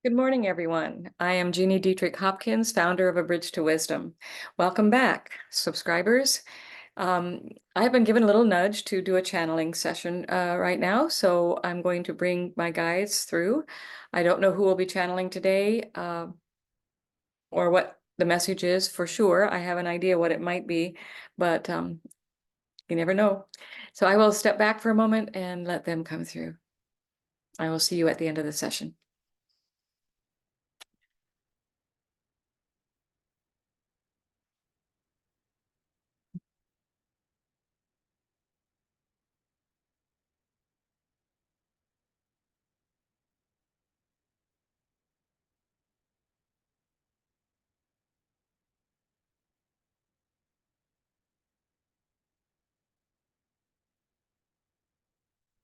Good morning, everyone. I am Jeannie Dietrich Hopkins, founder of A Bridge to Wisdom. Welcome back, subscribers. I've been given a little nudge to do a channeling session right now, so I'm going to bring my guides through. I don't know who will be channeling today or what the message is for sure. I have an idea what it might be, but you never know. So I will step back for a moment and let them come through. I will see you at the end of the session.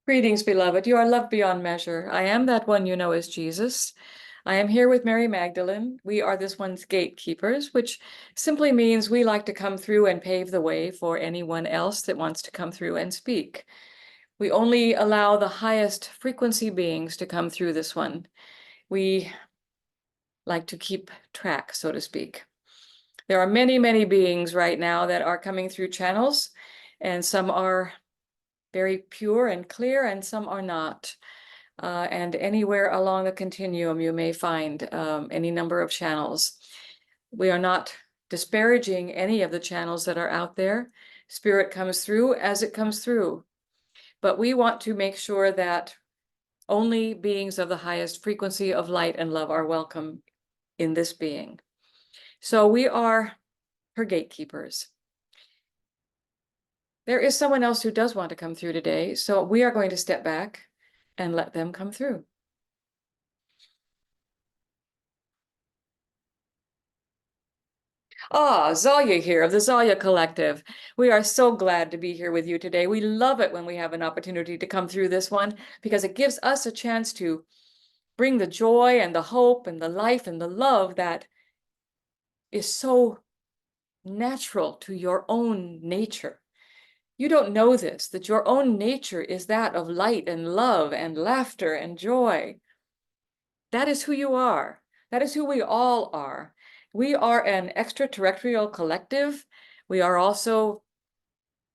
Greetings, beloved. You are loved beyond measure. I am that one you know as Jesus. I am here with Mary Magdalene. We are this one's gatekeepers, which simply means we like to come through and pave the way for anyone else that wants to come through and speak. We only allow the highest frequency beings to come through this one. We like to keep track, so to speak. There are many, many beings right now that are coming through channels, and some are very pure and clear, and some are not. And anywhere along the continuum, you may find any number of channels. We are not disparaging any of the channels that are out there. Spirit comes through as it comes through. But we want to make sure that only beings of the highest frequency of light and love are welcome in this being. So we are her gatekeepers. There is someone else who does want to come through today, so we are going to step back and let them come through. Zalia here of the Zalia Collective. We are so glad to be here with you today. We love it when we have an opportunity to come through this one because it gives us a chance to bring the joy and the hope and the life and the love that is so natural to your own nature. You don't know this, that your own nature is that of light and love and laughter and joy. That is who you are. That is who we all are. We are an extraterrestrial collective. We are also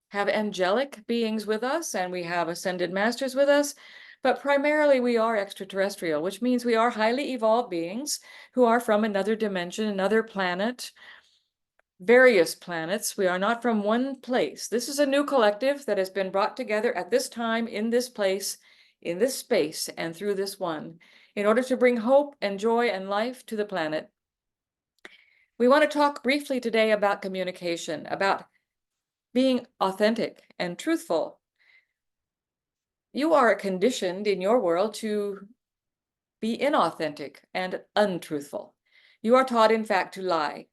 have angelic beings with us, and we have ascended masters with us, but primarily we are extraterrestrial, which means we are highly evolved beings who are from another dimension, another planet, various planets. We are not from one place. This is a new collective that has been brought together at this time, in this place, in this space, and through this one, in order to bring hope and joy and life to the planet. We want to talk briefly today about communication, about being authentic and truthful. You are conditioned in your world to be inauthentic and untruthful. You are taught, in fact, to lie.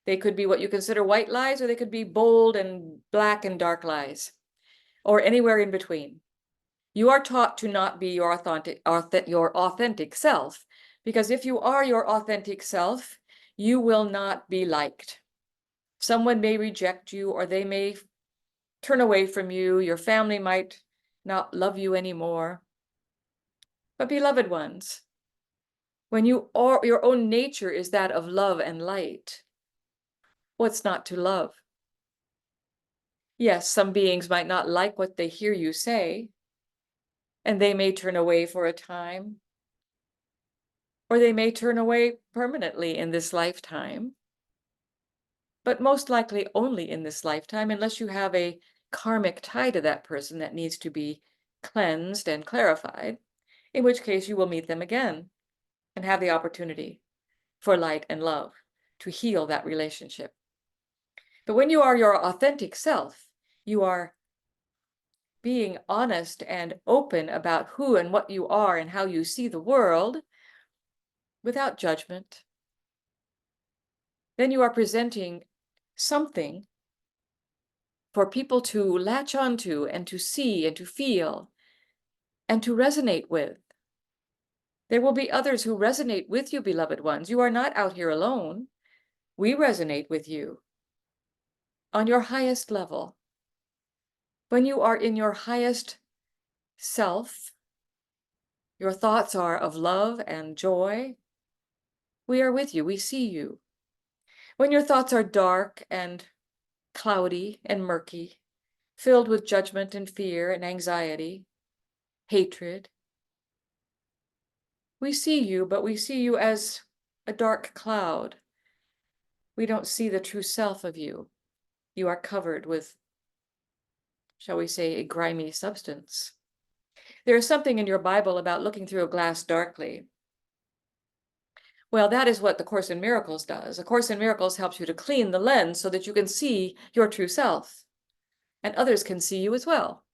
They could be what you consider white lies, or they could be bold and black and dark lies, or anywhere in between. You are taught to not be your authentic self, because if you are your authentic self, you will not be liked. Someone may reject you, or they may turn away from you. Your family might not love you anymore. But beloved ones, when you are, your own nature is that of love and light, what's not to love? Yes, some beings might not like what they hear you say, and they may turn away for a time, or they may turn away permanently in this lifetime, but most likely only in this lifetime, unless you have a karmic tie to that person that needs to be cleansed and clarified, in which case you will meet them again and have the opportunity for light and love to heal that relationship. But when you are your authentic self, you are being honest and open about who and what you are and how you see the world without judgment. Then you are presenting something for people to latch onto and to see and to feel and to resonate with. There will be others who resonate with you, beloved ones. You are not out here alone. We resonate with you on your highest level. When you are in your highest self, your thoughts are of love and joy, we are with you, we see you. When your thoughts are dark and cloudy and murky, filled with judgment and fear and anxiety, hatred, we see you, but we see you as a dark cloud. We don't see the true self of you. You are covered with, shall we say, a grimy substance. There is something in your Bible about looking through a glass darkly. Well, that is what the Course in Miracles does. A Course in Miracles helps you to clean the lens so that you can see your true self, and others can see you as well.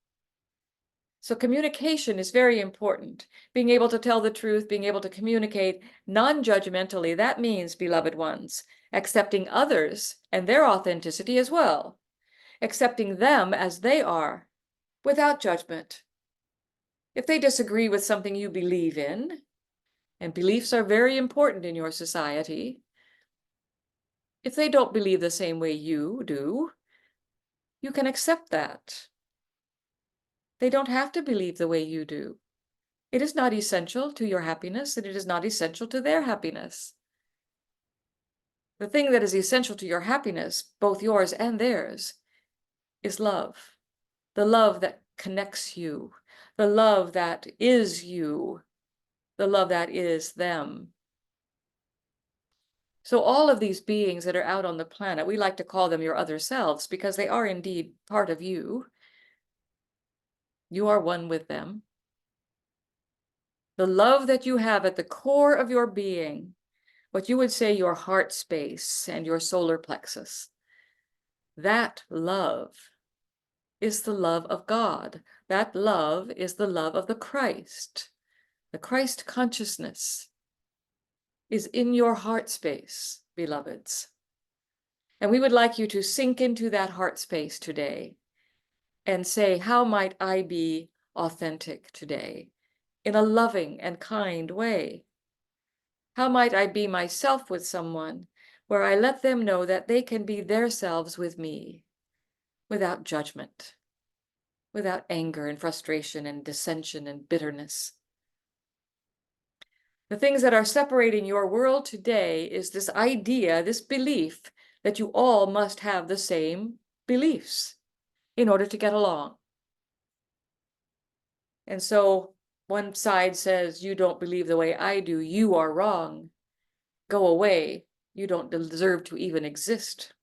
So communication is very important. Being able to tell the truth, being able to communicate non-judgmentally, that means, beloved ones, accepting others and their authenticity as well, accepting them as they are, without judgment. If they disagree with something you believe in, and beliefs are very important in your society, if they don't believe the same way you do, you can accept that. They don't have to believe the way you do. It is not essential to your happiness, and it is not essential to their happiness. The thing that is essential to your happiness, both yours and theirs, is love. The love that connects you, the love that is you, the love that is them. So all of these beings that are out on the planet, we like to call them your other selves because they are indeed part of you. You are one with them. The love that you have at the core of your being, what you would say your heart space and your solar plexus, that love is the love of God. That love is the love of the Christ. The Christ consciousness is in your heart space, beloveds. And we would like you to sink into that heart space today and say, how might I be authentic today in a loving and kind way? How might I be myself with someone where I let them know that they can be themselves with me without judgment, without anger and frustration and dissension and bitterness? The things that are separating your world today is this idea, this belief that you all must have the same beliefs in order to get along. And so one side says, you don't believe the way I do, you are wrong. Go away. You don't deserve to even exist.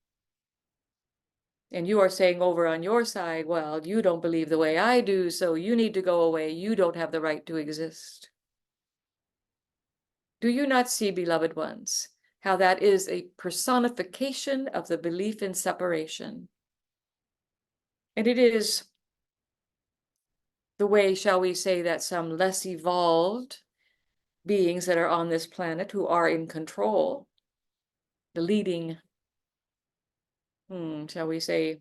And you are saying over on your side, well, you don't believe the way I do, so you need to go away. You don't have the right to exist. Do you not see, beloved ones, how that is a personification of the belief in separation? And it is the way, shall we say, that some less evolved beings that are on this planet who are in control, the leading, shall we say,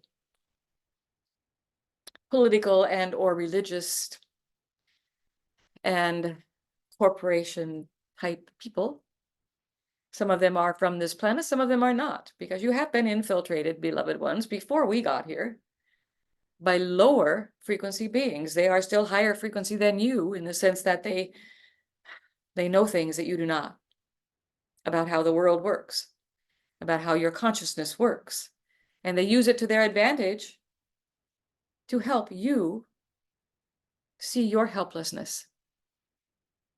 political and or religious and corporation type people. Some of them are from this planet, some of them are not, because you have been infiltrated, beloved ones, before we got here by lower frequency beings. They are still higher frequency than you in the sense that they know things that you do not, about how the world works, about how your consciousness works. And they use it to their advantage to help you see your helplessness,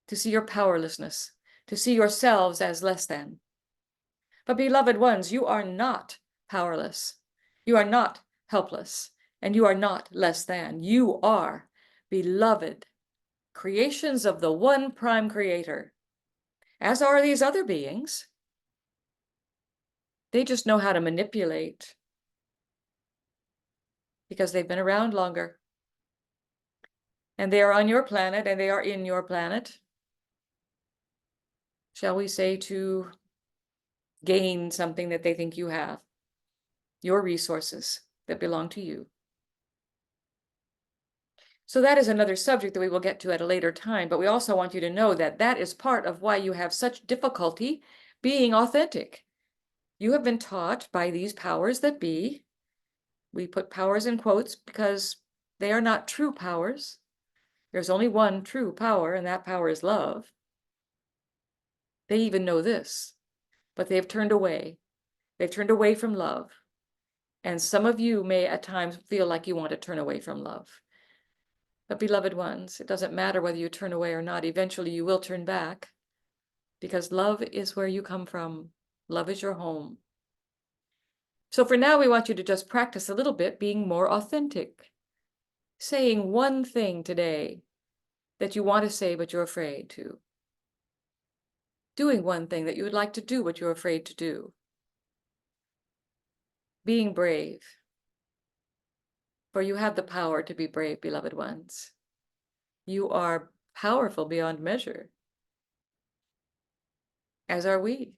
to see your powerlessness, to see yourselves as less than. But beloved ones, you are not powerless. You are not helpless, and you are not less than. You are beloved creations of the one prime creator, as are these other beings. They just know how to manipulate because they've been around longer. And they are on your planet, and they are in your planet, shall we say, to gain something that they think you have, your resources that belong to you. So that is another subject that we will get to at a later time, but we also want you to know that that is part of why you have such difficulty being authentic. You have been taught by these powers that be. We put powers in quotes because they are not true powers. There's only one true power, and that power is love. They even know this, but they've turned away. They've turned away from love. And some of you may at times feel like you want to turn away from love. But beloved ones, it doesn't matter whether you turn away or not. Eventually you will turn back, because love is where you come from. Love is your home. So for now, we want you to just practice a little bit being more authentic. Saying one thing today that you want to say but you're afraid to. Doing one thing that you would like to do but you're afraid to do. Being brave. For you have the power to be brave, beloved ones. You are powerful beyond measure, as are we.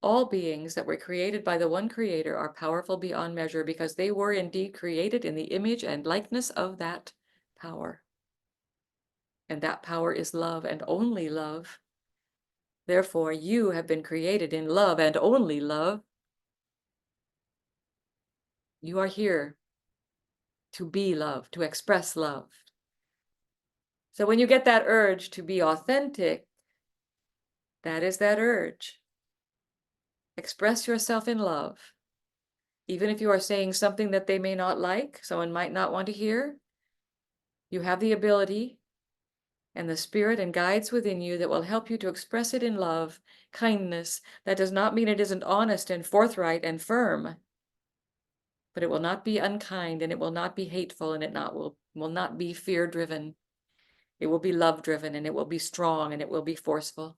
All beings that were created by the one Creator are powerful beyond measure, because they were indeed created in the image and likeness of that power. And that power is love, and only love. Therefore, you have been created in love and only love. You are here to be love, to express love. So when you get that urge to be authentic, that is that urge. Express yourself in love. Even if you are saying something that they may not like, someone might not want to hear, you have the ability and the spirit and guides within you that will help you to express it in love, kindness. That does not mean it isn't honest and forthright and firm, but it will not be unkind, and it will not be hateful, and it will not be fear-driven. It will be love-driven, and it will be strong, and it will be forceful,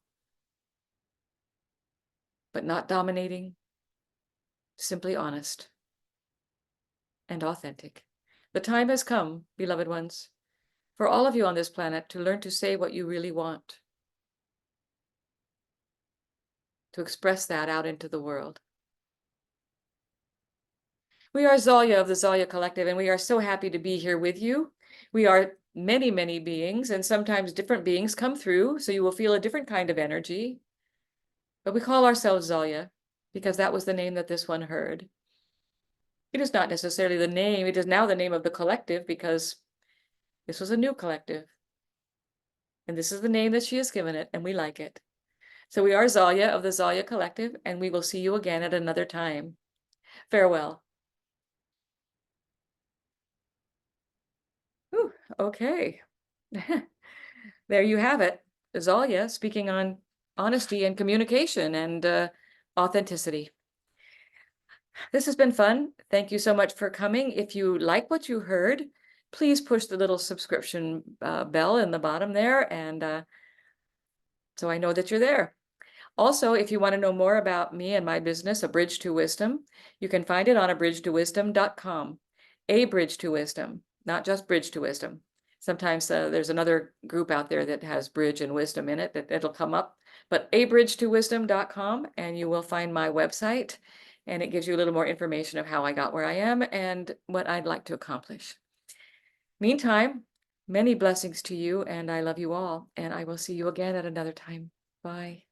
but not dominating, simply honest and authentic. The time has come, beloved ones, for all of you on this planet to learn to say what you really want, to express that out into the world. We are Zalia of the Zalia Collective, and we are so happy to be here with you. We are many, many beings, and sometimes different beings come through, so you will feel a different kind of energy. But we call ourselves Zalia because that was the name that this one heard. It is not necessarily the name, it is now the name of the collective, because this was a new collective. And this is the name that she has given it, and we like it. So we are Zalia of the Zalia Collective, and we will see you again at another time. Farewell. Whew, okay. There you have it. Zalia speaking on honesty and communication and authenticity. This has been fun. Thank you so much for coming. If you like what you heard, please push the little subscription bell in the bottom there, and so I know that you're there. Also, if you want to know more about me and my business, A Bridge to Wisdom, you can find it on abridgettowisdom.com. A Bridge to Wisdom, not just Bridge to Wisdom. Sometimes there's another group out there that has Bridge and Wisdom in it, that it'll come up. But abridgettowisdom.com, and you will find my website, and it gives you a little more information of how I got where I am and what I'd like to accomplish. Meantime, many blessings to you, and I love you all, and I will see you again at another time. Bye.